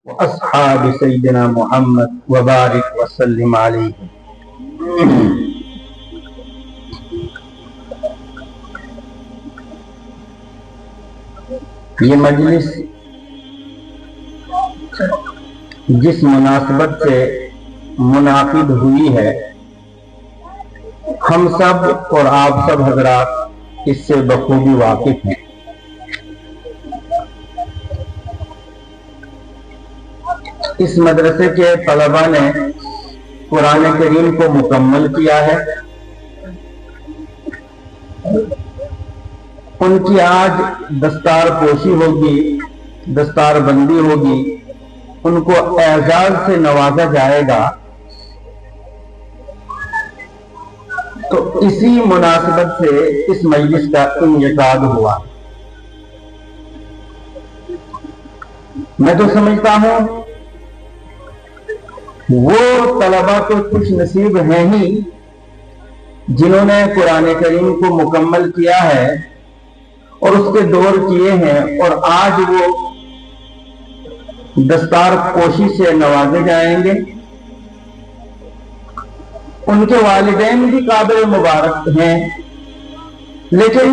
واصحاب سیدنا محمد وبارک وسلم علیہ۔ یہ مجلس جس مناسبت سے منعقد ہوئی ہے، ہم سب اور آپ سب حضرات اس سے بخوبی واقف ہیں۔ اس مدرسے کے طلباء نے قرآن کریم کو مکمل کیا ہے۔ ان کی آج دستار پوشی ہوگی، دستار بندی ہوگی، ان کو اعزاز سے نوازا جائے گا۔ تو اسی مناسبت سے اس مجلس کا انعقاد ہوا۔ میں تو سمجھتا ہوں وہ طلباء تو خوش نصیب ہیں ہی جنہوں نے قرآن کریم کو مکمل کیا ہے اور اس کے دور کیے ہیں، اور آج وہ دستار پوشی سے نوازے جائیں گے۔ ان کے والدین بھی قابل مبارک ہیں، لیکن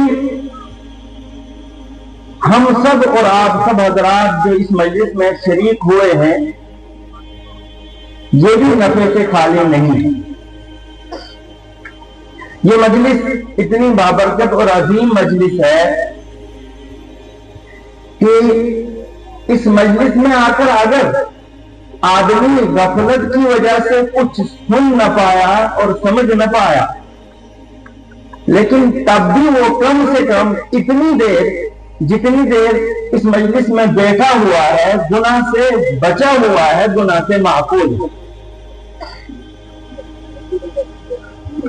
ہم سب اور آپ سب حضرات جو اس مجلس میں شریک ہوئے ہیں، یہ بھی نفع سے خالی نہیں ہے۔ یہ مجلس اتنی بابرکت اور عظیم مجلس ہے کہ اس مجلس میں آ کر اگر آدمی غفلت کی وجہ سے کچھ سن نہ پایا اور سمجھ نہ پایا، لیکن تب بھی وہ کم سے کم جتنی دیر اس مجلس میں بیٹھا ہوا ہے، گناہ سے بچا ہوا ہے، گناہ سے محفوظ ہے۔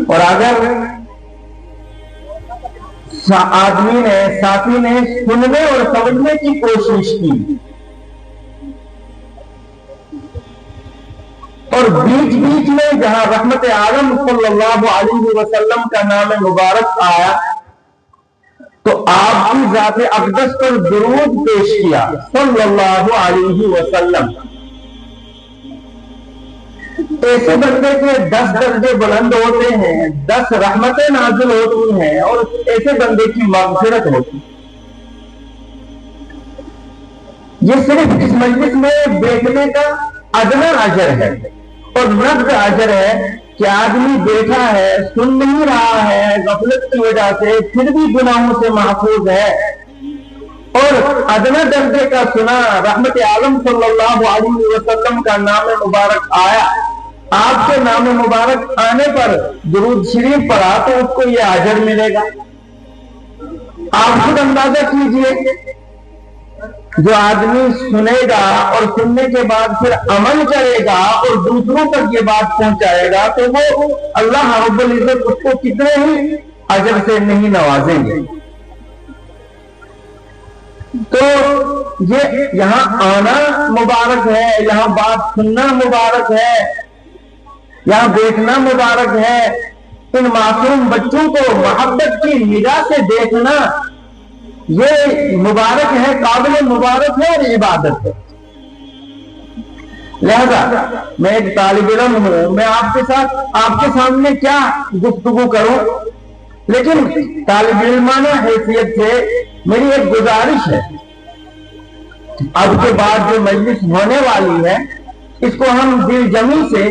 اور اگر ساتھی نے سننے اور سمجھنے کی کوشش کی اور بیچ میں جہاں رحمت عالم صلی اللہ علیہ وسلم کا نام مبارک آیا تو آپ کی ذات اقدس پر درود پیش کیا صلی اللہ علیہ وسلم، ایسے بندے کے 10 درجے بلند ہوتے ہیں، 10 رحمتیں نازل ہوتی ہیں اور ایسے بندے کی مغفرت ہوتی ہے۔ یہ صرف اس مجلس میں بیٹھنے کا ادنا اجر ہے اور نقد اجر ہے کہ آدمی بیٹھا ہے، سن نہیں رہا ہے غفلت کی وجہ سے، پھر بھی گناہوں سے محفوظ ہے، اور ادنا درجے کا سنا، رحمت عالم صلی اللہ علیہ وسلم کا نام مبارک آیا، آپ کے نام مبارک آنے پر درود شریف پڑھا تو اس کو یہ اجر ملے گا۔ آپ خود اندازہ کیجئے، جو آدمی سنے گا اور سننے کے بعد پھر عمل کرے گا اور دوسروں تک یہ بات پہنچائے گا تو وہ اللہ رب العزت اس کو کتنے ہی اجر سے نہیں نوازیں گے۔ تو یہ یہاں آنا مبارک ہے، یہاں بات سننا مبارک ہے، یہاں بیٹھنا مبارک ہے، ان معصوم بچوں کو محبت کی نگاہ سے دیکھنا یہ مبارک ہے، قابل مبارک ہے اور عبادت ہے۔ لہذا میں ایک طالب علم ہوں، میں آپ کے سامنے کیا گفتگو کروں، لیکن طالب علمانہ حیثیت سے میری ایک گزارش ہے، اب کے بعد جو مجلس ہونے والی ہے اس کو ہم دل جمی سے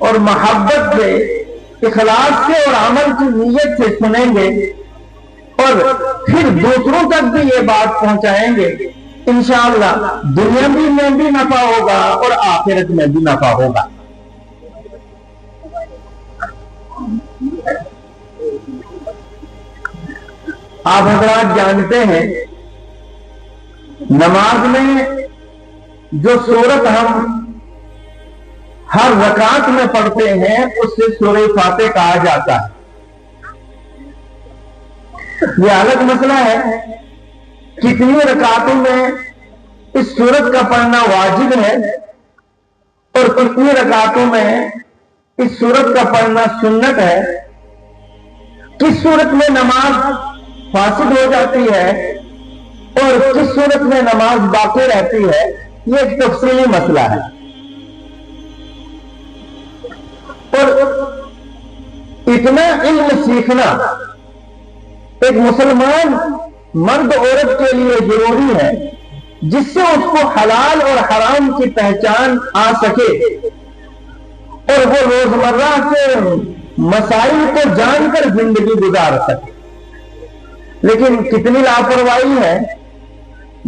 اور محبت سے، اخلاص سے اور عمل کی نیت سے سنیں گے اور پھر دوسروں تک بھی یہ بات پہنچائیں گے، انشاءاللہ دنیا میں بھی نفع ہوگا اور آخرت میں بھی نفع ہوگا۔ آپ حضرات جانتے ہیں نماز میں جو سورت ہم ہر رکعت میں پڑھتے ہیں اس سے سورہ فاتح کہا جاتا ہے۔ یہ الگ مسئلہ ہے کتنی رکعتوں میں اس سورت کا پڑھنا واجب ہے اور کتنی رکعتوں میں اس سورت کا پڑھنا سنت ہے، کس صورت میں نماز فاسد ہو جاتی ہے اور کس صورت میں نماز باقی رہتی ہے، یہ ایک تفصیلی مسئلہ ہے. اور اتنا علم سیکھنا ایک مسلمان مرد عورت کے لیے ضروری ہے جس سے اس کو حلال اور حرام کی پہچان آ سکے اور وہ روزمرہ کے مسائل کو جان کر زندگی گزار سکے. لیکن کتنی لاپرواہی ہے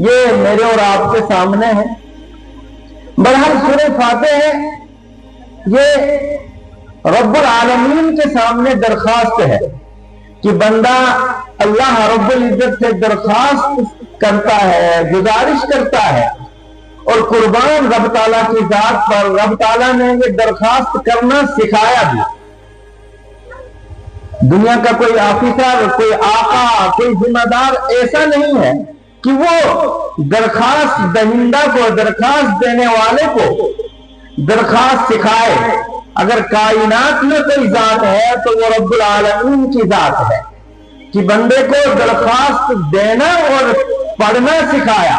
یہ میرے اور آپ کے سامنے ہے. بہرحال سورہ فاتح یہ رب العالمین کے سامنے درخواست ہے کہ بندہ اللہ رب العزت سے درخواست کرتا ہے، گزارش کرتا ہے، اور قربان رب تعالیٰ کی ذات پر رب تعالیٰ نے یہ درخواست کرنا سکھایا بھی. دنیا کا کوئی آفیسر، کوئی آقا، کوئی ذمہ دار ایسا نہیں ہے کہ وہ درخواست دہندہ کو، درخواست دینے والے کو درخواست سکھائے. اگر کائنات میں کوئی ذات ہے تو وہ رب العالمین کی ذات ہے کہ بندے کو درخواست دینا اور پڑھنا سکھایا،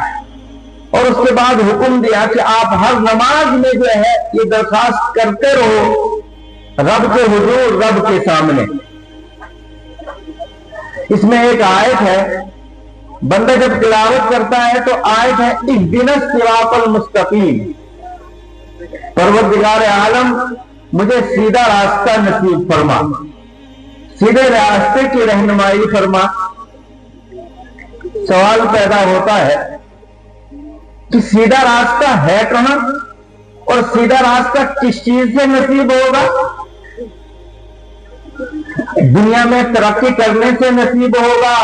اور اس کے بعد حکم دیا کہ آپ ہر نماز میں جو ہے یہ درخواست کرتے رہو رب کے حضور، رب کے سامنے. اس میں ایک آیت ہے، بندہ جب تلاوت کرتا ہے تو آیت ہے اہدنا الصراط المستقیم، پروردگار عالم مجھے سیدھا راستہ نصیب فرما، سیدھے راستے کی رہنمائی فرما. سوال پیدا ہوتا ہے کہ سیدھا راستہ ہے کہاں اور سیدھا راستہ کس چیز سے نصیب ہوگا؟ دنیا میں ترقی کرنے سے نصیب ہوگا،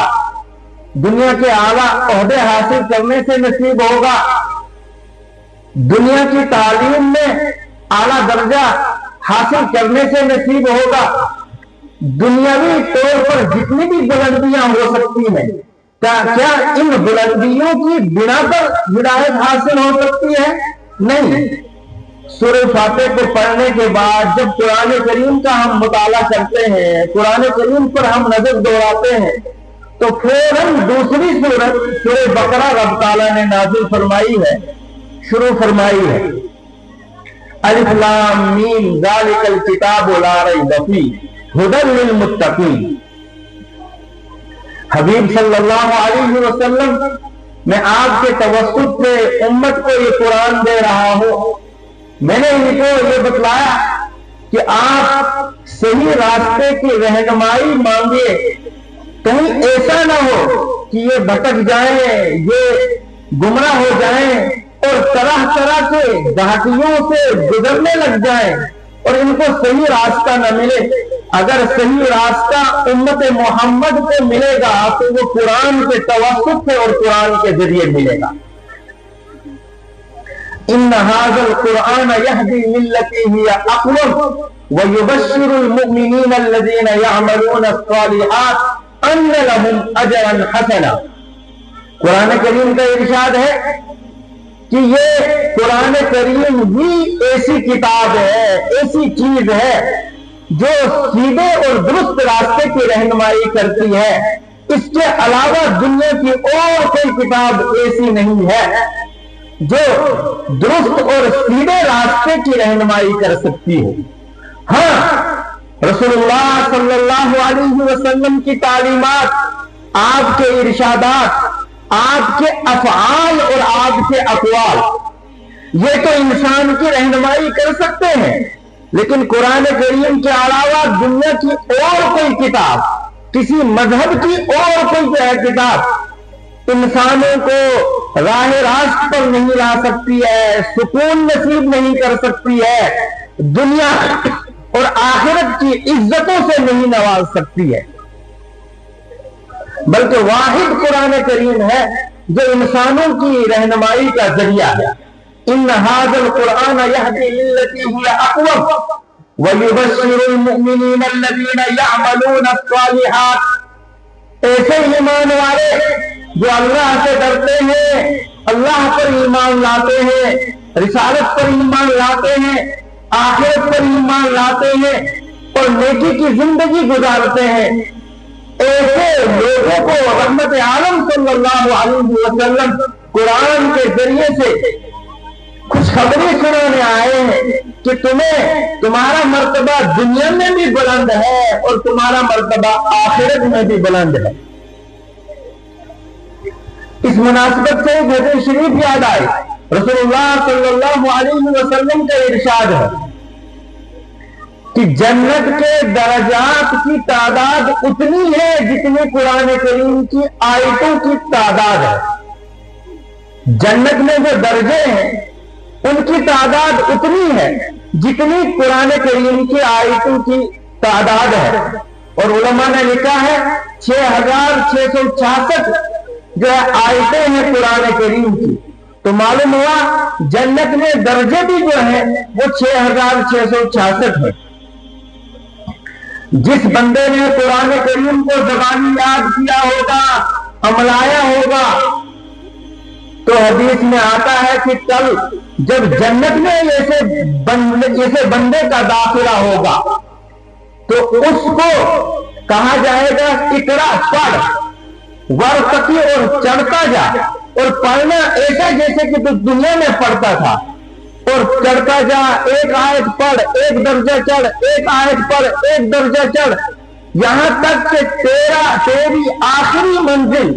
دنیا کے اعلیٰ عہدے حاصل کرنے سے نصیب ہوگا، دنیا کی تعلیم میں اعلیٰ درجہ حاصل کرنے سے نصیب ہوگا، دنیاوی طور پر جتنی بھی بلندیاں ہو سکتی ہیں کیا ان بلندیوں کی بنا پر ہدایت حاصل ہو سکتی ہے؟ نہیں. سورہ فاتح کو پڑھنے کے بعد جب قرآن کریم کا ہم مطالعہ کرتے ہیں، قرآن کریم پر ہم نظر دوڑاتے ہیں، تو فوراً دوسری سورت سورہ بقرہ رب تعالیٰ نے نازل فرمائی ہے، شروع فرمائی ہے الف لام میم ذالک الکتاب لا ریب فیہ ہدی للمتقین. حبیب صلی اللہ علیہ وسلم میں آپ کے توسط سے امت کو یہ قرآن دے رہا ہوں. میں نے ان کو یہ بتلایا کہ آپ صحیح راستے کی رہنمائی مانگیے، کہیں ایسا نہ ہو کہ یہ بھٹک جائیں، یہ گمراہ ہو جائیں اور طرح طرح کے گھاٹیوں سے گزرنے لگ جائیں اور ان کو صحیح راستہ نہ ملے. اگر صحیح راستہ امت محمد کو ملے گا تو وہ قرآن کے توسط سے اور قرآن کے ذریعے ملے گا. ان هذا القرآن يهدي للتي هي اقوم ويبشر المؤمنين الذين يعملون الصالحات ان لهم اجرا حسنا. قرآن کریم کا ارشاد ہے کہ یہ قرآن کریم ہی ایسی کتاب ہے، ایسی چیز ہے جو سیدھے اور درست راستے کی رہنمائی کرتی ہے. اس کے علاوہ دنیا کی اور کوئی کتاب ایسی نہیں ہے جو درست اور سیدھے راستے کی رہنمائی کر سکتی ہو. ہاں، رسول اللہ صلی اللہ علیہ وسلم کی تعلیمات، آپ کے ارشادات، آپ کے افعال اور آپ کے اقوال یہ تو انسان کی رہنمائی کر سکتے ہیں، لیکن قرآن کریم کے علاوہ دنیا کی اور کوئی کتاب، کسی مذہب کی اور کوئی کتاب انسانوں کو راہ راست پر نہیں لا سکتی ہے، سکون نصیب نہیں کر سکتی ہے، دنیا اور آخرت کی عزتوں سے نہیں نواز سکتی ہے. بلکہ واحد قرآن کریم ہے جو انسانوں کی رہنمائی کا ذریعہ ہے. ان هذا القرآن يهدي للتي هي اقوم ويبشر المؤمنين الذين يعملون الصالحات. ایسے ایمان والے جو اللہ سے ڈرتے ہیں، اللہ پر ایمان لاتے ہیں، رسالت پر ایمان لاتے ہیں، آخرت پر ایمان لاتے ہیں اور نیکی کی زندگی گزارتے ہیں، ایسے لوگوں کو رحمت عالم صلی اللہ علیہ وسلم قرآن کے ذریعے سے خوشخبری سنانے آئے ہیں کہ تمہارا مرتبہ دنیا میں بھی بلند ہے اور تمہارا مرتبہ آخرت میں بھی بلند ہے۔ اس مناسبت سے ایک حدیث شریف یاد آئی، رسول اللہ صلی اللہ علیہ وسلم کا ارشاد ہے کہ جنت کے درجات کی تعداد اتنی ہے جتنی قرآن کریم کی آیتوں کی تعداد ہے۔ جنت میں جو درجے ہیں ان کی تعداد اتنی ہے جتنی قرآن کریم کی آیتوں کی تعداد ہے، اور علماء نے لکھا ہے 6666 جو آیتیں ہیں قرآن کریم کی، تو معلوم ہوا جنت میں درجے بھی جو ہیں وہ 6666 ہیں۔ جس بندے نے قرآن کریم کو زبانی یاد کیا ہوگا، عملایا ہوگا، تو حدیث میں آتا ہے کہ کل جب جنت میں ایسے بندے کا داخلہ ہوگا تو اس کو کہا جائے گا اقرا، پڑھ، ورتقی، اور چڑھتا جا، اور پڑھنا ایسا جیسے کہ تو دنیا میں پڑھتا تھا، اور چڑھتا جا، ایک آیت پڑھ، ایک درجہ چڑھ، ایک آیت پڑھ، ایک درجہ چڑھ، یہاں تک کہ تیری آخری منزل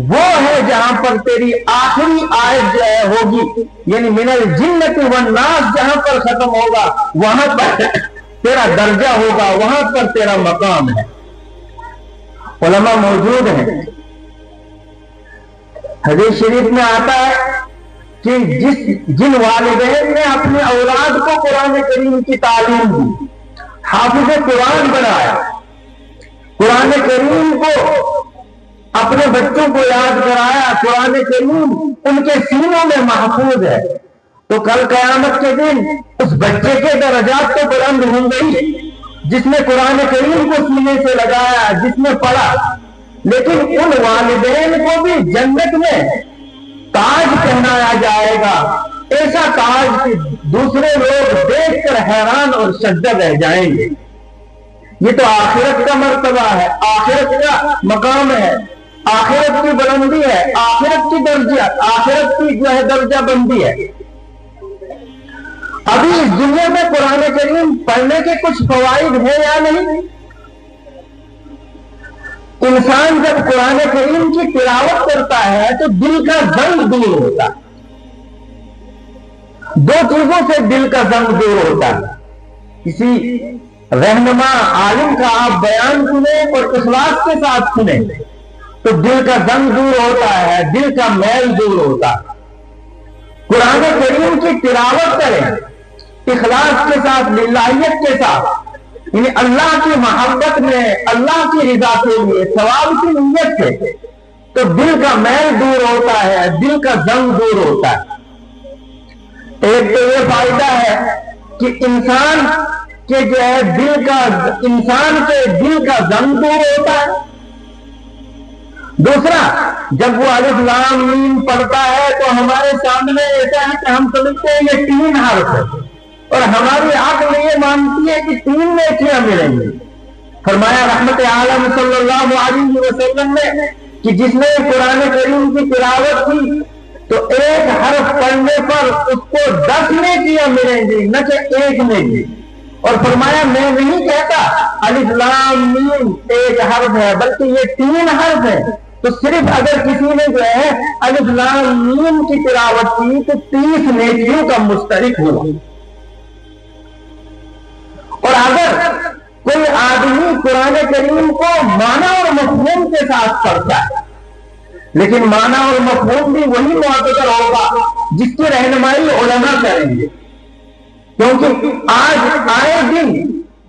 وہ ہے جہاں پر تیری آخری آیت جو ہے ہوگی، یعنی من الجنۃ والناس جہاں پر ختم ہوگا وہاں پر تیرا درجہ ہوگا، وہاں پر تیرا مقام ہے۔ علماء موجود ہیں، حدیث شریف میں آتا ہے کہ جن والدین نے اپنے اولاد کو قرآن کریم کی تعلیم دی، حافظ قرآن بنایا، قرآن کریم کو اپنے بچوں کو یاد کرایا، قرآن کریم ان کے سینوں میں محفوظ ہے، تو کل قیامت کے دن اس بچے کے درجات تو بلند ہوں گے جس نے قرآن کریم کو سینے سے لگایا، جس نے پڑھا، لیکن ان والدین کو بھی جنت میں تاج پہنایا جائے گا، ایسا تاج کہ دوسرے لوگ دیکھ کر حیران اور سجدہ رہ جائیں گے۔ یہ تو آخرت کا مرتبہ ہے، آخرت کا مقام ہے، آخرت کی بلندی ہے، آخرت کی درجہ، آخرت کی جو ہے درجہ بندی ہے۔ ابھی اس دنیا میں قرآن کریم پڑھنے کے کچھ فوائد ہیں یا نہیں؟ انسان جب قرآن کریم کی تلاوت کرتا ہے تو دل کا زنگ دور ہوتا ہے۔ دو چیزوں سے دل کا زنگ دور ہوتا ہے، کسی رہنما عالم کا آپ بیان سنیں اور اخلاص کے ساتھ سنیں تو دل کا زنگ دور ہوتا ہے، دل کا میل دور ہوتا ہے۔ قرآن کریم کی تلاوت کریں اخلاص کے ساتھ، للہیت کے ساتھ، یعنی اللہ کی محبت میں، اللہ کی رضا کے لیے، ثواب کی نیت سے، تو دل کا میل دور ہوتا ہے، دل کا زنگ دور ہوتا ہے۔ ایک تو یہ فائدہ ہے کہ انسان کے جو ہے انسان کے دل کا زنگ دور ہوتا ہے۔ دوسرا، جب وہ الف لام میم پڑھتا ہے تو ہمارے سامنے ایسا ہے کہ ہم سمجھتے ہیں یہ 3 حرف ہے، اور ہماری عقل یہ مانتی ہے کہ 3 نیکیاں ملیں گی۔ فرمایا رحمت عالم صلی اللہ علیہ وسلم نے کہ جس نے قرآن کریم کی تلاوت کی تو ایک حرف پڑھنے پر اس کو 10 نیکیاں ملیں گی، نہ کہ 1 نیکی۔ اور فرمایا میں نہیں کہتا الف لام میم ایک حرف ہے، بلکہ یہ 3 حرف ہے، تو صرف اگر کسی نے جو ہے الف لام میم کی تلاوت کی تو 30 نیکیوں کا مشترک ہوا۔ اور اگر کوئی آدمی قرآن کریم کو معنی اور مفہوم کے ساتھ پڑھتا ہے، لیکن معنی اور مفہوم بھی وہی معتبر ہوگا جس کی رہنمائی علماء کریں گے، کیونکہ آج آئے دن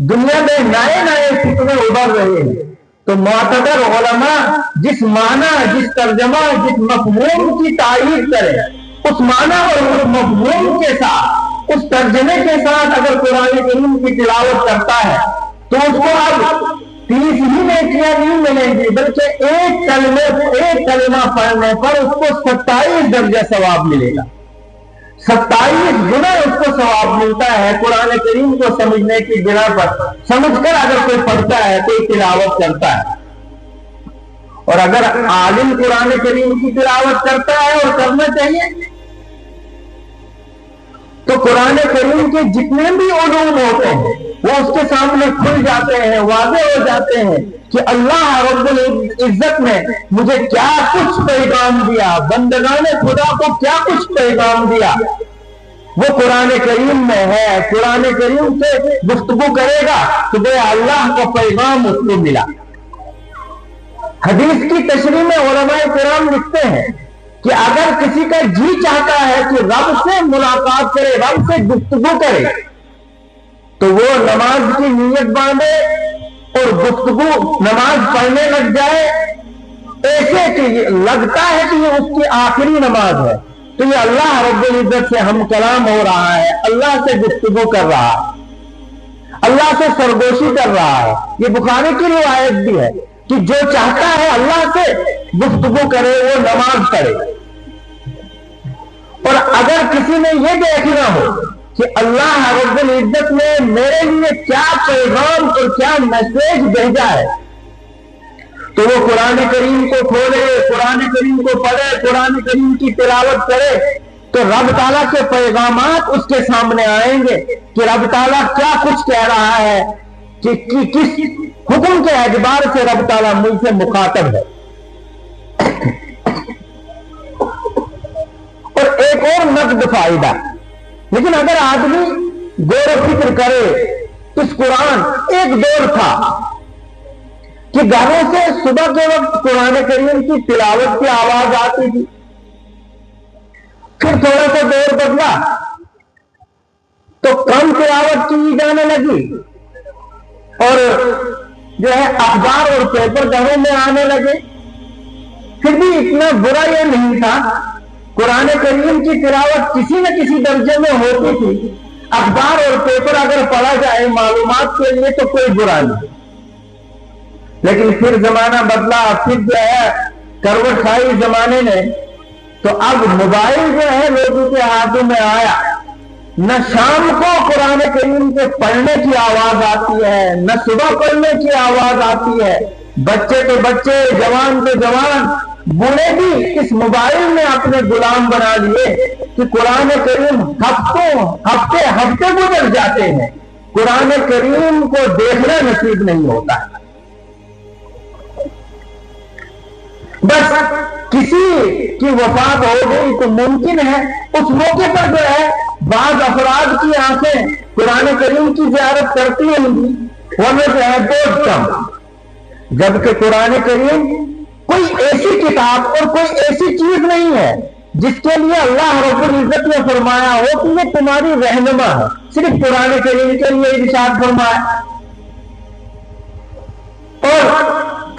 دنیا میں نئے نئے فتنے ابھر رہے ہیں، تو معتبر علماء جس معنی، جس ترجمہ، جس مفہوم کی تائید کرے، اس معنی اور اس مفہوم کے ساتھ، اس ترجمے کے ساتھ اگر قرآن کریم کی تلاوت کرتا ہے تو اس کو اب 30 ہی نیکیاں نہیں ملیں گی، بلکہ ایک کلمہ پڑھنے پر اس کو 27 درجہ ثواب ملے گا، 27 گنا اس کو ثواب ملتا ہے قرآن کریم کو سمجھنے کی بنا پر۔ سمجھ کر اگر کوئی پڑھتا ہے، کوئی تلاوت کرتا ہے، اور اگر عالم قرآن کریم کی تلاوت کرتا ہے، اور کرنا چاہیے، تو قرآن کریم کے جتنے بھی علوم ہوتے ہیں وہ اس کے سامنے کھل جاتے ہیں، واضح ہو جاتے ہیں کہ اللہ رب العزت نے مجھے کیا کچھ پیغام دیا، بندگان خدا کو کیا کچھ پیغام دیا، وہ قرآن کریم میں ہے۔ قرآن کریم سے گفتگو کرے گا تو بے اللہ کا پیغام اس کو ملا۔ حدیث کی تشریح میں علماء کرام لکھتے ہیں کہ اگر کسی کا جی چاہتا ہے کہ رب سے ملاقات کرے، رب سے گفتگو کرے، تو وہ نماز کی نیت باندھے اور گفتگو نماز پڑھنے لگ جائے، ایسے کہ لگتا ہے کہ یہ اس کی آخری نماز ہے، تو یہ اللہ رب العزت سے ہم کلام ہو رہا ہے، اللہ سے گفتگو کر رہا ہے، اللہ سے سرگوشی کر رہا ہے۔ یہ بخاری کی روایت بھی ہے کہ جو چاہتا ہے اللہ سے گفتگو کرے وہ نماز پڑھے۔ اور اگر کسی نے یہ دیکھنا ہو کہ اللہ رب العزت نے میرے لیے کیا پیغام اور کیا میسج بھیجا ہے، تو وہ قرآن کریم کو کھولے، قرآن کریم کو پڑھے، قرآن کریم کی تلاوت کرے، تو رب تعالیٰ کے پیغامات اس کے سامنے آئیں گے کہ رب تعالیٰ کیا کچھ کہہ رہا ہے، کہ کس حکم کے اعتبار سے رب تعالیٰ مجھ سے مخاطب ہے۔ اور ایک اور نقد فائدہ، لیکن اگر آدمی غور و فکر کرے، اس قرآن ایک دور تھا کہ گھروں سے صبح کے وقت قرآن کریم کی تلاوت کی آواز آتی تھی، پھر تھوڑا سا دور بدلا تو کم تلاوت کی جانے لگی، اور جو ہے اخبار اور پیپر گھروں میں آنے لگے۔ پھر بھی اتنا برا یہ نہیں تھا، قرآن کریم کی تلاوت کسی نہ کسی درجے میں ہوتی تھی، اخبار اور پیپر اگر پڑھا جائے معلومات کے لیے تو کوئی برا نہیں۔ لیکن پھر زمانہ بدلا، پھر جو ہے کروٹ کھائی زمانے نے، تو اب موبائل جو ہے لوگوں کے ہاتھوں میں آیا، نہ شام کو قرآن کریم کے پڑھنے کی آواز آتی ہے، نہ صبح پڑھنے کی آواز آتی ہے، بچے تو بچے، جوان تو جوان، بوڑھے بھی اس موبائل میں اپنے غلام بنا لیے کہ قرآن کریم ہفتے گزر جاتے ہیں، قرآن کریم کو دیکھنا نصیب نہیں ہوتا ہے۔ بس کسی کی وفات ہو گئی تو ممکن ہے اس موقع پر جو ہے بعض افراد کی آنکھیں قرآن کریم کی زیارت کرتی ہوں گی، ورنہ جو ہے بہت کم۔ جبکہ قرآن کریم کوئی ایسی کتاب اور کوئی ایسی چیز نہیں ہے جس کے لیے اللہ رب العزت نے فرمایا ہو کہ یہ تمہاری رہنما ہے، صرف قرآن کریم کے لیے ارشاد فرمایا، اور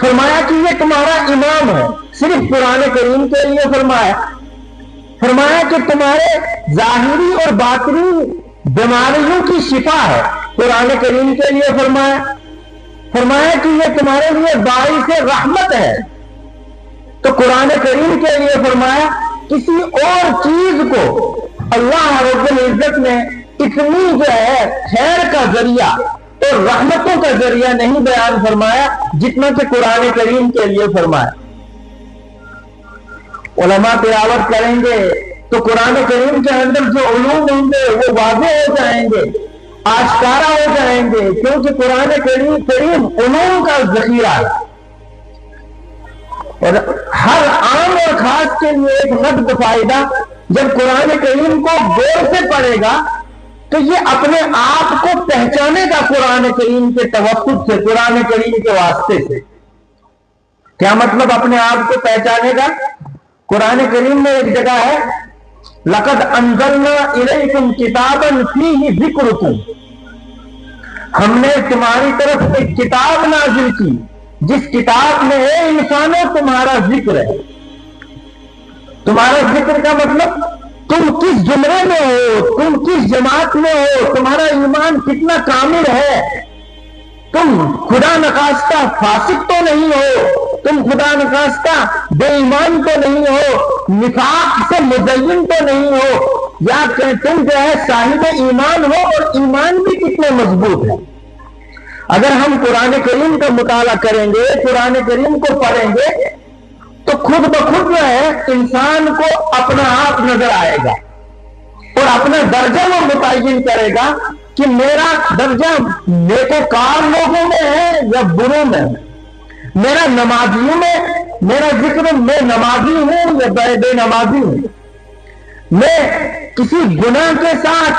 فرمایا کہ یہ تمہارا امام ہے، صرف قرآن کریم کے لیے فرمایا کہ تمہارے ظاہری اور باطنی بیماریوں کی شفا ہے، قرآن کریم کے لیے فرمایا کہ یہ تمہارے لیے باعث رحمت ہے، تو قرآن کریم کے لیے فرمایا۔ کسی اور چیز کو اللہ رب العزت نے اتنی جو ہے خیر کا ذریعہ اور رحمتوں کا ذریعہ نہیں بیان فرمایا جتنا کہ قرآن کریم کے لیے فرمایا۔ علماء تلاوت کریں گے تو قرآن کریم کے اندر جو علوم ہوں گے وہ واضح ہو جائیں گے، آشکارا ہو جائیں گے، کیونکہ قرآن کریم علوم کا ذخیرہ ہے۔ اور ہر عام اور خاص کے لیے ایک نقد فائدہ، جب قرآن کریم کو غور سے پڑھے گا تو یہ اپنے آپ کو پہچانے گا قرآن کریم کے توسط سے، قرآن کریم کے واسطے سے۔ کیا مطلب اپنے آپ کو پہچانے گا؟ قرآن کریم میں ایک جگہ ہے لَقَدْ أَنزَلْنَا إِلَيْكُمْ كِتَابًا فِيهِ ذِكْرُكُمْ، ہم نے تمہاری طرف ایک کتاب نازل کی جس کتاب میں اے انسانوں تمہارا ذکر ہے۔ تمہارا ذکر کا مطلب تم کس زمرے میں ہو، تم کس جماعت میں ہو، تمہارا ایمان کتنا کامل ہے، تم خدا نخواستہ فاسق تو نہیں ہو، تم خدا نخواستہ بے ایمان تو نہیں ہو، نفاق سے مزین تو نہیں ہو، یا کہ تم جو ہے صاحب ایمان ہو اور ایمان بھی کتنے مضبوط ہے۔ اگر ہم قرآن کریم کا مطالعہ کریں گے، قرآن کریم کو پڑھیں گے تو خود بخود جو ہے انسان کو اپنا آپ نظر آئے گا، اور اپنا درجہ وہ متعین کرے گا کہ میرا درجہ نیکوکار لوگوں میں ہے یا بروں میں ہے، میرا نمازیوں میں، میرا ذکر میں نمازی ہوں یا بے نمازی ہوں، میں کسی گناہ کے ساتھ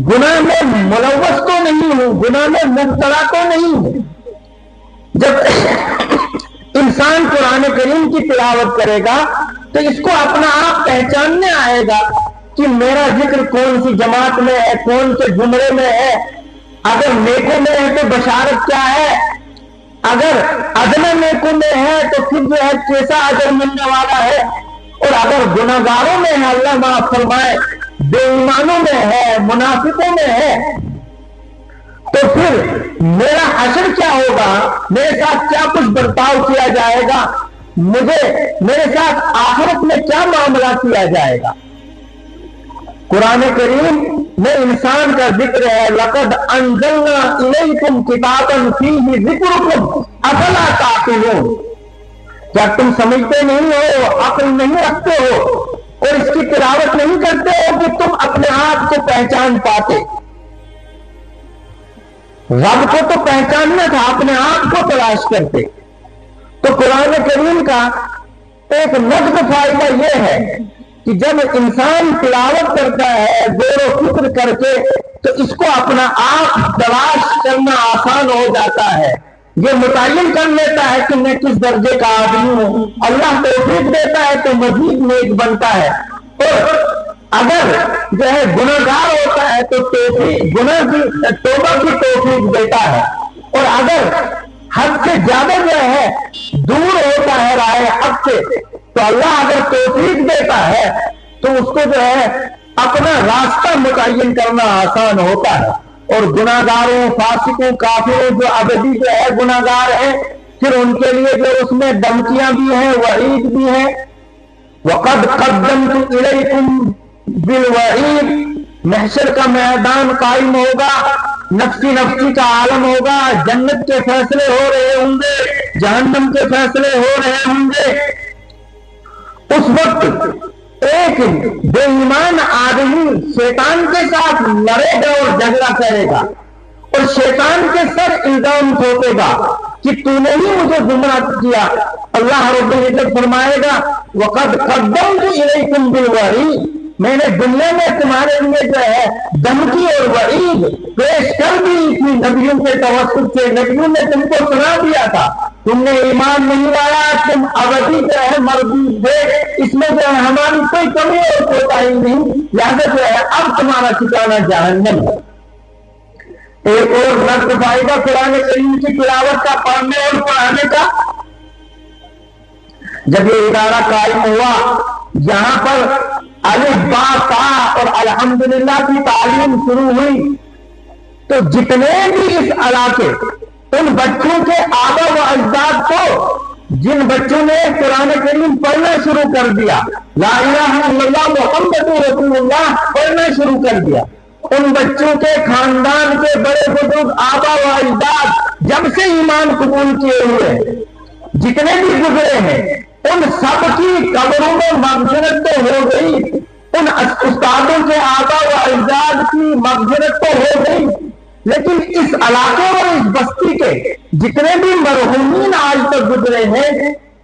گناہ میں ملوث تو نہیں ہوں، گناہ میں مبتلا تو نہیں ہوں۔ جب انسان قرآن کریم کی تلاوت کرے گا تو اس کو اپنا آپ پہچاننے آئے گا کہ میرا ذکر کون سی جماعت میں ہے، کون سے زمرے میں ہے۔ اگر نیکوں میں ہے تو بشارت کیا ہے، اگر ادنا نیکوں میں ہے تو پھر جو ہے کیسا اجر ملنے والا ہے، اور اگر گناہگاروں میں ہے، اللہ معاف فرمائے، بے ایمانوں میں ہے، منافقوں میں ہے، تو پھر میرا حشر کیا ہوگا، میرے ساتھ کیا کچھ برتاؤ کیا جائے گا، میرے ساتھ آخرت میں کیا معاملہ کیا جائے گا۔ قرآن کریم میں انسان کا ذکر ہے، لقد انزلنا الیکم کتابا فیہ ذکرکم افلا تعقلون، کیا تم سمجھتے نہیں ہو، عقل نہیں رکھتے ہو اور اس کی تلاوت نہیں کرتے ہو کہ تم اپنے آپ کو پہچان پاتے؟ رب کو تو پہچاننا تھا، اپنے آپ کو تلاش کرتے۔ تو قرآن کریم کا ایک نقد فائدہ یہ ہے کہ جب انسان تلاوت کرتا ہے غور و فکر کر کے تو اس کو اپنا آپ تلاش کرنا آسان ہو جاتا ہے، یہ متعین کر لیتا ہے کہ میں کس درجے کا آدمی ہوں، اللہ توفیق دیتا ہے تو مزید نیک بنتا ہے، اور اگر جو ہے گناہگار ہوتا ہے تو توبہ کی توفیق دیتا ہے، اور اگر حد سے زیادہ جو ہے دور ہوتا ہے راہ حق سے تو اللہ اگر توفیق دیتا ہے تو اس کو جو ہے اپنا راستہ متعین کرنا آسان ہوتا ہے۔ اور گناہگاروں، فاسقوں، کافروں جو ابدی جو ہے گناہگار ہیں، پھر ان کے لیے جو اس میں دھمکیاں بھی ہیں، وعید بھی ہیں۔ وَقَدْ قَدَّمْتُ إِلَيْكُمْ بِالْوَعِيدِ، محشر کا میدان قائم ہوگا، نفسی نفسی کا عالم ہوگا، جنت کے فیصلے ہو رہے ہوں گے، جہنم کے فیصلے ہو رہے ہوں گے۔ اس وقت ایک بے ایمان آدمی شیطان کے ساتھ لڑے گا اور جھگڑا کرے گا، اور شیطان کے سر الزام ٹھوکے گا کہ تو نے ہی مجھے گمراہ کیا۔ اللہ رب العزت فرمائے گا وَقَدْ قَدَّمْتُ إِلَيْكُمْ بِالْوَعِيدِ، میں نے دنیا میں تمہارے لیے جو ہے دھمکی اور وعید پیش کر دی تھی نبیوں کے توسط سے، نبیوں نے تم کو سنا دیا تھا، تم نے ایمان نہیں لایا، تم ابدی جو ہے مردود تھے، اس میں جو ہے ہماری کوئی کمی اور کوتاہی نہیں، لہذا جو ہے اب تمہارا ٹھکانہ جہنم ہے۔ ایک اور نقد فائدہ قرآن کریم کی تلاوت کا، پڑھنے اور پڑھانے کا۔ جب یہ ادارہ قائم ہوا، یہاں پر الف با تا اور الحمدللہ کی تعلیم شروع ہوئی، تو جتنے بھی اس علاقے ان بچوں کے آبا و اجداد کو، جن بچوں نے قرآن کریم پڑھنا شروع کر دیا، لا الہ الا اللہ محمد رسول اللہ پڑھنا شروع کر دیا، ان بچوں کے خاندان کے بڑے بزرگ آبا و اجداد جب سے ایمان قبول کیے ہوئے جتنے بھی گزرے ہیں، ان سب کی قبروں میں مغفرت تو ہو گئی، ان استادوں کے آبا و اجداد کی مغفرت تو ہو گئی، لیکن اس علاقے اور اس بستی کے جتنے بھی مرحومین آج تک گزرے ہیں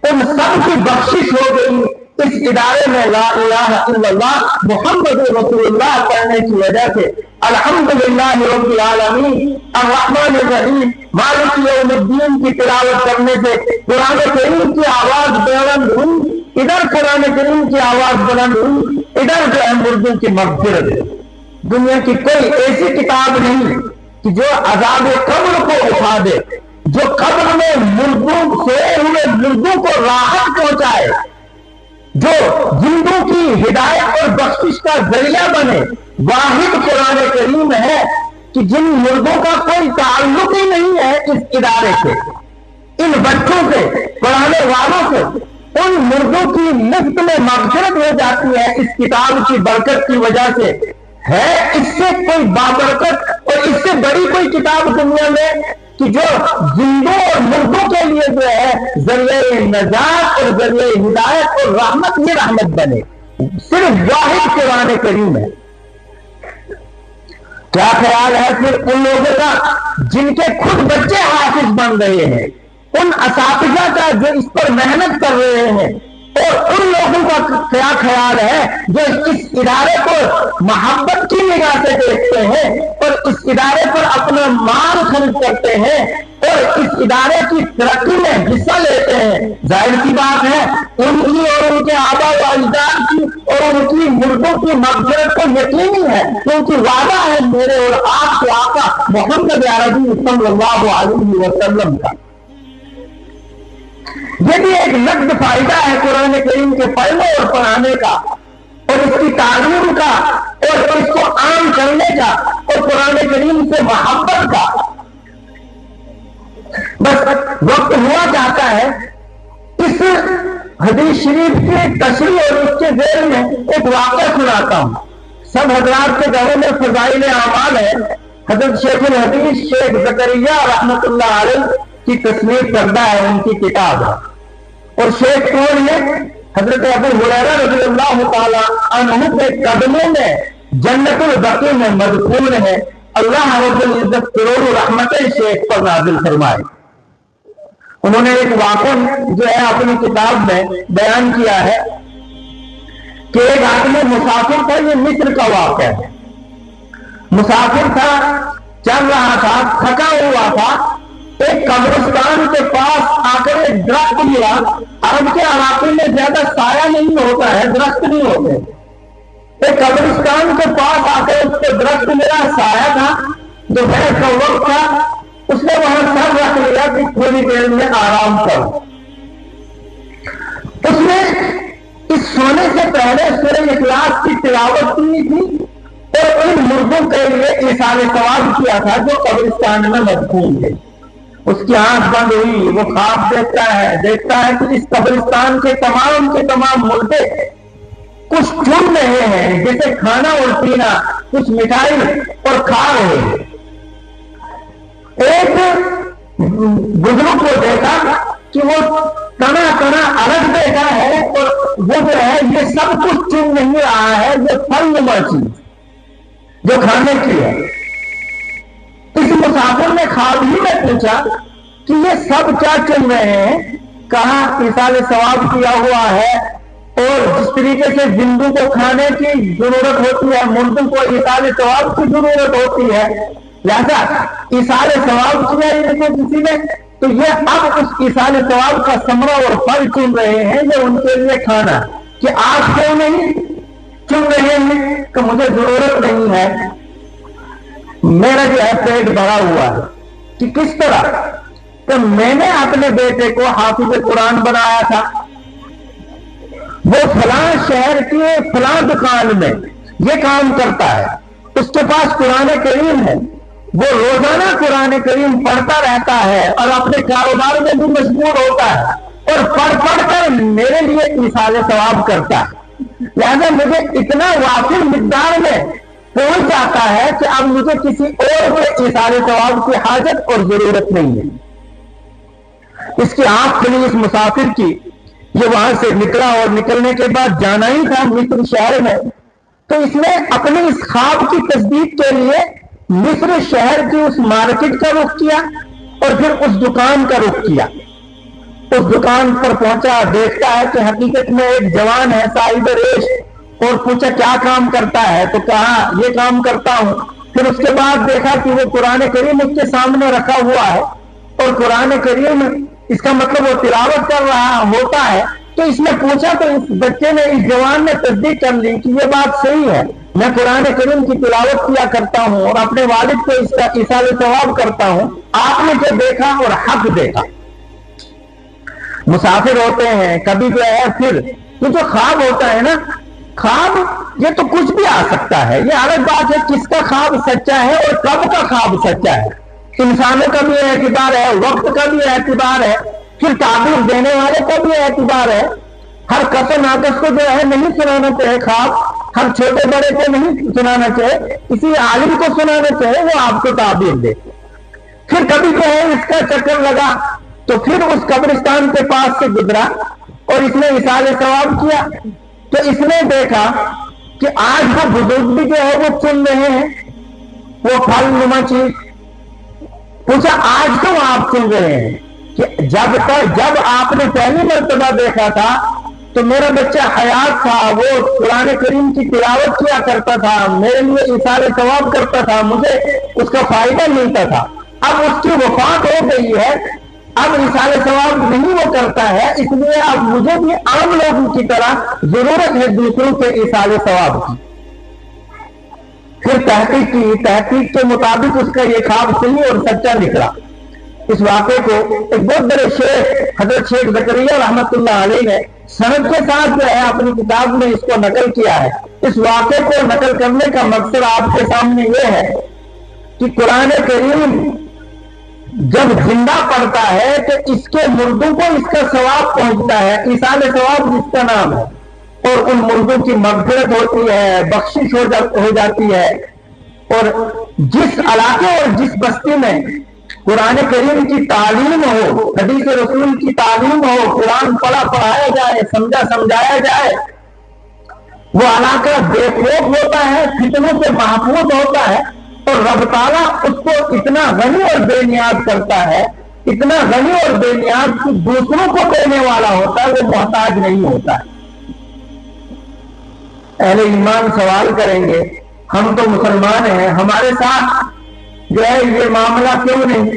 ان سب کی بخشش ہو گئی اس ادارے میں لا الہ الا اللہ محمد رسول اللہ پڑھنے کی وجہ سے۔ الحمدللہ رب العالمین الرحمن الرحیم مالک یوم الدین کی تلاوت کرنے سے قرآن کریم کی آواز بلند ہوئی، ادھر قرآن کریم کی آواز بلند ہوئی، ادھر جو ہے مردوں کی مغفرت۔ دنیا کی کوئی ایسی کتاب نہیں کہ جو عذاب قبر کو اٹھا دے، جو قبر میں مردوں سوئے ہوئے مردوں کو راحت پہنچائے، جو زندوں کی ہدایت اور بخشش کا ذریعہ بنے، واحد قرآن کریم ہے کہ جن مردوں کا کوئی تعلق ہی نہیں ہے اس ادارے سے، ان بچوں سے، پڑھانے والوں سے، ان مردوں کی مفت میں مغفرت ہو جاتی ہے اس کتاب کی برکت کی وجہ سے۔ ہے اس سے کوئی بابرکت اور اس سے بڑی کوئی کتاب دنیا میں کہ جو زندوں اور مردوں کے لیے جو ہے ذریعہ نجات اور ذریعہ ہدایت اور رحمت ہی رحمت بنے؟ صرف واحد قرآن کریم ہے۔ کیا خیال ہے پھر ان لوگوں کا جن کے خود بچے حافظ بن رہے ہیں، ان اساتذہ کا جو اس پر محنت کر رہے ہیں، اور ان لوگوں کا کیا خیال ہے جو اس ادارے کو محبت کی نگاہ سے دیکھتے ہیں اور اس ادارے پر اپنا مال خرچ کرتے ہیں اور اس ادارے کی ترقی میں حصہ لیتے ہیں؟ ظاہر سی بات ہے ان کی اور ان کے آبا و اجداد کی اور ان کی مردوں کی مغفرت کو یقینی ہے، کیونکہ وعدہ ہے میرے اور آپ کے آقا محمد عربی صلی اللہ علیہ وسلم کا۔ یہ بھی ایک نقد فائدہ ہے قرآن کریم کے پڑھنے اور پڑھانے کا، اور اس کی تعلیم کا، اور اس کو عام کرنے کا، اور قرآن کریم سے محبت کا۔ بس وقت ہوا جاتا ہے، اس حدیث شریف کی تشریح اور اس کے ذیل میں ایک واقعہ سناتا ہوں۔ سب حضرات کے گھروں میں فضائل اعمال ہے۔ حضرت شیخ الحدیث شیخ زکریا رحمۃ اللہ علیہ کی تصنیف کردہ ہے، ان کی کتاب ہے، اور شیخ کون ہے؟ حضرت ابو ہریرہ رضی اللہ تعالی عنہ کے قدموں میں جنت البقیع میں مدفون ہے۔ اللہ رب العزت کروڑ رحمتیں شیخ پر نازل فرمائے۔ انہوں نے ایک واقعہ جو ہے اپنی کتاب میں بیان کیا ہے کہ ایک آدمی مسافر تھا، یہ مصر کا واقعہ ہے۔ مسافر تھا، چل رہا تھا، تھکا ہوا تھا، ایک قبرستان کے پاس آ کر ایک درخت ملا۔ عرب کے علاقے میں زیادہ سایہ نہیں ہوتا ہے، درخت نہیں ہوتے۔ ایک قبرستان کے پاس آ کر اس کو درخت ملا، سایہ تھا، دوپہر کا وقت تھا، اس نے وہاں سر رکھ لیا کہ تھوڑی دیر میں آرام کرو۔ اس نے اس سونے سے پہلے سورہ اخلاص کی تلاوت کی تھی اور ان مردوں کے لیے ایثار ثواب کیا تھا جو قبرستان میں مدفون تھے۔ اس کی آنکھ بند ہوئی، وہ خواب دیکھتا ہے کہ اس قبرستان کے تمام مردے کچھ چن رہے ہیں، جیسے کھانا اور پینا، کچھ مٹھائی اور کھا رہے ہیں۔ ایک بزرگ کو دیکھا کہ وہ تنا الگ بیٹھا ہے اور وہ جو ہے یہ سب کچھ چن نہیں رہا ہے، یہ پھل نما چیز جو کھانے کی ہے۔ اس مسافر نے خواب ہی میں پوچھا کہ یہ سب کیا چن رہے ہیں؟ کہا ایثار ثواب کیا ہوا ہے، اور جس طریقے سے زندوں کو کھانے کی ضرورت ہوتی ہے، مردوں کو ایثار ثواب کی ضرورت ہوتی ہے، لہذا ایثار ثواب کیا کسی نے، تو یہ اب اس ایثار ثواب کا ثمرہ اور پھل چن رہے ہیں جو ان کے لیے کھانا، کہ آپ کیوں نہیں چن رہے ہیں کہ مجھے ضرورت نہیں ہے، میرا جو ہے پیٹ بھرا ہوا ہے۔ کہ کس طرح؟ کہ میں نے اپنے بیٹے کو حافظ قرآن بنایا تھا، وہ فلاں شہر کی فلاں دکان میں یہ کام کرتا ہے، اس کے پاس قرآن کریم ہے، وہ روزانہ قرآن کریم پڑھتا رہتا ہے اور اپنے کاروبار میں بھی مشغول ہوتا ہے اور پڑھ کر میرے لیے ایثار ثواب کرتا ہے، لہذا مجھے اتنا وافر مقدار میں پہنچ جاتا ہے کہ اب مجھے کسی اور کے ایثار ثواب کی حاجت اور ضرورت نہیں ہے۔ اس کی آنکھ کھلی اس مسافر کی، یہ وہاں سے نکلا اور نکلنے کے بعد جانا ہی تھا مصر شہر میں، تو اس نے اپنے اس خواب کی تصدیق کے لیے مصر شہر کی اس مارکیٹ کا رخ کیا اور پھر اس دکان کا رخ کیا۔ اس دکان پر پہنچا، دیکھتا ہے کہ حقیقت میں ایک جوان ہے صاحب ریش، اور پوچھا کیا کام کرتا ہے؟ تو کہا یہ کام کرتا ہوں۔ پھر اس کے بعد دیکھا کہ وہ قرآن کریم اس کے سامنے رکھا ہوا ہے اور قرآن کریم اس کا مطلب وہ تلاوت کر رہا ہوتا ہے، تو اس نے پوچھا تو اس بچے نے، اس جوان نے تصدیق کر لی کہ یہ بات صحیح ہے، میں قرآن کریم کی تلاوت کیا کرتا ہوں اور اپنے والد کو اس کا ایثار ثواب کرتا ہوں، آپ نے جو دیکھا اور حق دیکھا۔ مسافر ہوتے ہیں کبھی جو ہے، پھر یہ جو خواب ہوتا ہے نا، خواب یہ تو کچھ بھی آ سکتا ہے، یہ الگ بات ہے کس کا خواب سچا ہے اور کب کا خواب سچا ہے۔ انسانوں کا بھی اعتبار ہے، وقت کا بھی اعتبار ہے، پھر تعبیر دینے والے کا بھی اعتبار ہے۔ ہر کس ناقص کو جو ہے نہیں سنانا چاہے خواب، ہر چھوٹے بڑے کو نہیں سنانا چاہے، کسی عالم کو سنانا چاہے وہ آپ کو تعبیر دے۔ پھر کبھی جو ہے اس کا چکر لگا تو پھر اس قبرستان کے پاس سے گزرا اور اس نے ایثار ثواب کیا، تو اس نے دیکھا کہ آج وہ بزرگ بھی جو ہے وہ چن رہے ہیں وہ پھل نما چیز. پوچھا آج کیوں آپ چن رہے ہیں؟ کہ جب آپ نے پہلی مرتبہ دیکھا تھا تو میرا بچہ حیات تھا، وہ قرآن کریم کی تلاوت کیا کرتا تھا، میرے لیے ایثار ثواب کرتا تھا، مجھے اس کا فائدہ ملتا تھا. اب اس کی وفات ہو گئی ہے، اب ایثار ثواب نہیں وہ کرتا ہے، اس لیے اب مجھے بھی عام لوگوں کی طرح ضرورت ہے دوسروں کے ایثار ثواب کی. پھر تحقیق کی، تحقیق کے مطابق اس کا یہ خواب صحیح اور سچا نکلا. اس واقعے کو ایک بہت بڑے شیخ حضرت شیخ زکریا رحمت اللہ علیہ نے سند کے ساتھ جو ہے اپنی کتاب میں اس کو نقل کیا ہے. اس واقعے کو نقل کرنے کا مقصد آپ کے سامنے یہ ہے کہ قرآن کریم جب زندہ پڑتا ہے تو اس کے مردوں کو اس کا ثواب پہنچتا ہے، ایثار ثواب جس کا نام ہے، اور ان مردوں کی مغفرت ہوتی ہے، بخشش ہو جاتی ہے. اور جس علاقے اور جس بستی میں قرآن کریم کی تعلیم ہو، حدیث رسول کی تعلیم ہو، قرآن پڑھایا جائے، سمجھایا جائے، وہ علاقہ بے خوف ہوتا ہے، فتنوں سے محفوظ ہوتا ہے، اور رب تعالیٰ اس کو اتنا غنی اور بے نیاز کرتا ہے، اتنا غنی اور بے نیاز کہ دوسروں کو دینے والا ہوتا ہے، وہ محتاج نہیں ہوتا ہے. اہل ایمان سوال کریں گے ہم تو مسلمان ہیں، ہمارے ساتھ جو ہے یہ معاملہ کیوں نہیں؟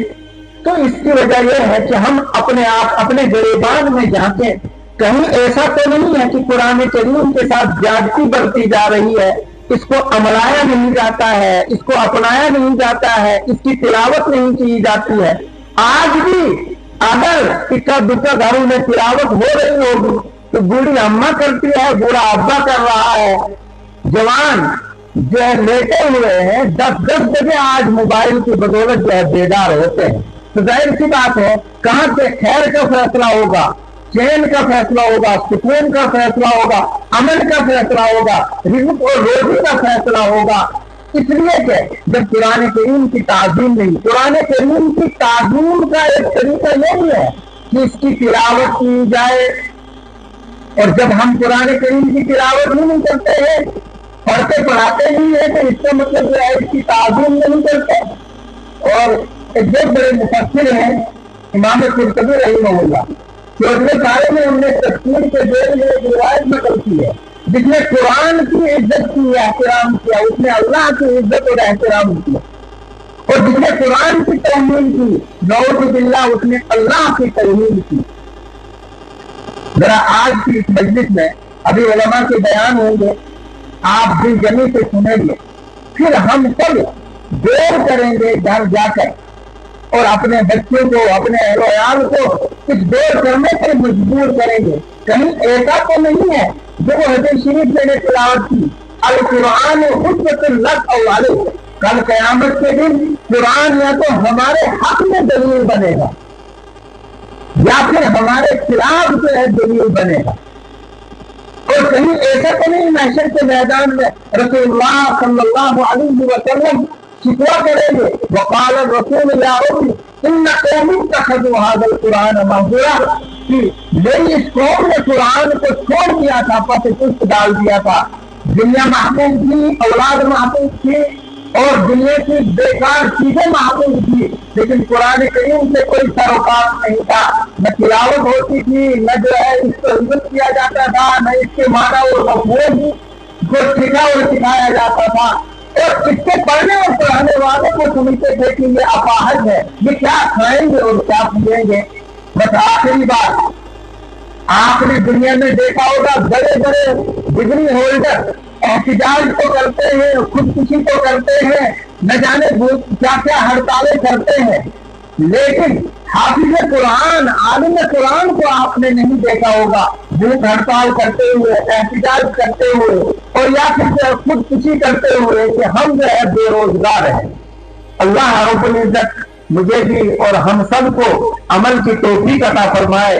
تو اس کی وجہ یہ ہے کہ ہم اپنے آپ اپنے گریبان میں جھانکیں. کہیں ایسا تو نہیں ہے کہ قرآن کریم کے ساتھ زیادتی برتی جا رہی ہے، اس کو عملایا نہیں جاتا ہے، اس کو اپنایا نہیں جاتا ہے، اس کی تلاوت نہیں کی جاتی ہے. آج بھی اگر اکا دکا گھروں میں تلاوت ہو رہی ہوگی تو بوڑھی اماں کرتی ہے، بوڑھا ابا کر رہا ہے، جوان جو ہے لیٹے ہوئے ہیں 10 بجے آج موبائل کی بدولت جو ہے بیدار ہوتے ہیں. تو ظاہر سی بات ہے کہاں سے خیر کا فیصلہ ہوگا، چین کا فیصلہ ہوگا، سکون کا فیصلہ ہوگا، امن کا فیصلہ ہوگا، رزق اور روزی کا فیصلہ ہوگا. اس لیے کہ جب قرآن کریم کی تعظیم نہیں، قرآن کریم کی تعظیم کا ایک طریقہ یہی ہے کہ اس کی تلاوت کی جائے. اور جب ہم قرآن کریم کی تلاوت نہیں کرتے ہیں، پڑھتے پڑھاتے نہیں ہے، تو اس کا مطلب جو ہے اس کی تعظیم نہیں کرتے. اور ایک بہت بڑے مفسر ہیں امام قرطبی رحمہ اللہ، چودھویں پارے میں ہم نے تفسیر کے ذیل میں ایک روایت نقل کی ہے جس نے قرآن کی عزت کی، احترام کیا، اس نے اللہ کی عزت اور احترام کیا. اور جس نے قرآن کی توہین کی، نعوذ باللہ، اس نے اللہ کی توہین کی. ذرا آج کی اس مجلس میں ابھی علماء کے بیان ہوں گے، آپ بھی جمی سے سنیں گے، پھر ہم سب دور کریں گے گھر جا کر اور اپنے بچوں کو، اپنے اہل و عیال کو کچھ دور کرنے پر مجبور کریں گے. کہیں ایسا تو نہیں ہے جو وہ حدیث شریف میں نے تلاوت کی، القرآن حجۃ لک او علیک، کل قیامت کے دن قرآن یا تو ہمارے حق میں دلیل بنے گا یا پھر ہمارے خلاف جو ہے دلیل بنے گا. اور کہیں ایسا تو نہیں محشر کے میدان میں رسول اللہ صلی اللہ علیہ وسلم شکوہ کریں گے، وقال الرسول یا رب ان قوم اتخذوا هذا القرآن مهجورا، کہ میری اس قوم نے قرآن کو چھوڑ دیا تھا، پس پشت ڈال دیا تھا. دنیا محفوظ تھی، اولاد محفوظ تھی، اور دنیا کی بیکار چیزیں محفوظ تھی، لیکن قرآن کریم سے کوئی سروکار نہیں تھا. نہ تلاوت ہوتی تھی، نہ جو ہے اس کو عزت کیا جاتا تھا، نہ اس کے معنی اور مفہوم کو سکھا اور سکھایا جاتا تھا. اور اس کے پڑھنے اور پڑھانے والوں کو سمجھتے تھے کہ یہ اپاہج ہے، یہ کیا کھائیں گے اور کیا پیئیں گے. بس آخری بات، آپ نے دنیا میں دیکھا ہوگا بڑے بڑے ڈگری ہولڈر احتجاج کو کرتے ہیں، خودکشی کو کرتے ہیں، نہ جانے کیا کیا ہڑتالیں کرتے ہیں، لیکن حافظ قرآن، عالم قرآن کو آپ نے نہیں دیکھا ہوگا بھوک ہڑتال کرتے ہوئے، احتجاج کرتے ہوئے، اور یا پھر خودکشی کرتے ہوئے کہ ہم جو ہے بے روزگار ہیں. اللہ رب العزت مجھے بھی اور ہم سب کو عمل کی توفیق عطا فرمائے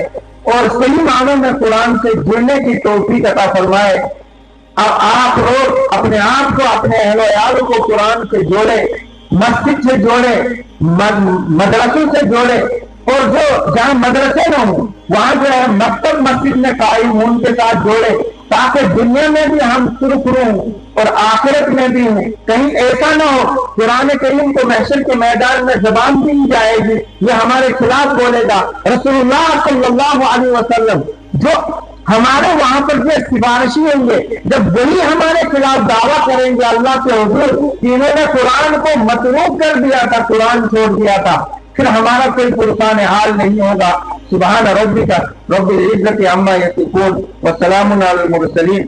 اور صحیح معنوں میں قرآن سے جڑنے کی توفیق عطا فرمائے. اب آپ لوگ اپنے آپ کو، اپنے اہل و عیال کو قرآن سے جوڑے، مسجد سے جوڑے، مدرسوں سے جوڑے، اور جو جہاں مدرسے نہ ہوں وہاں جو ہے مکتب مسجد میں قائم ہوں ان کے ساتھ جوڑے، تاکہ دنیا میں بھی ہم سرخرو ہوں اور آخرت میں بھی ہوں. کہیں ایسا نہ ہو قرآن کریم کو محشر کے میدان میں زبان دی جائے گی، یہ ہمارے خلاف بولے گا. رسول اللہ صلی اللہ علیہ وسلم جو ہمارے وہاں پر جو سفارشی ہوں گے، جب وہی ہمارے خلاف دعویٰ کریں گے اللہ کے حضور کہ انہوں نے قرآن کو متروک کر دیا تھا، قرآن چھوڑ دیا تھا، پھر ہمارا کوئی پرسان حال نہیں ہوگا. سبحان ربک رب العزت عما یصفون وسلام علی المرسلین.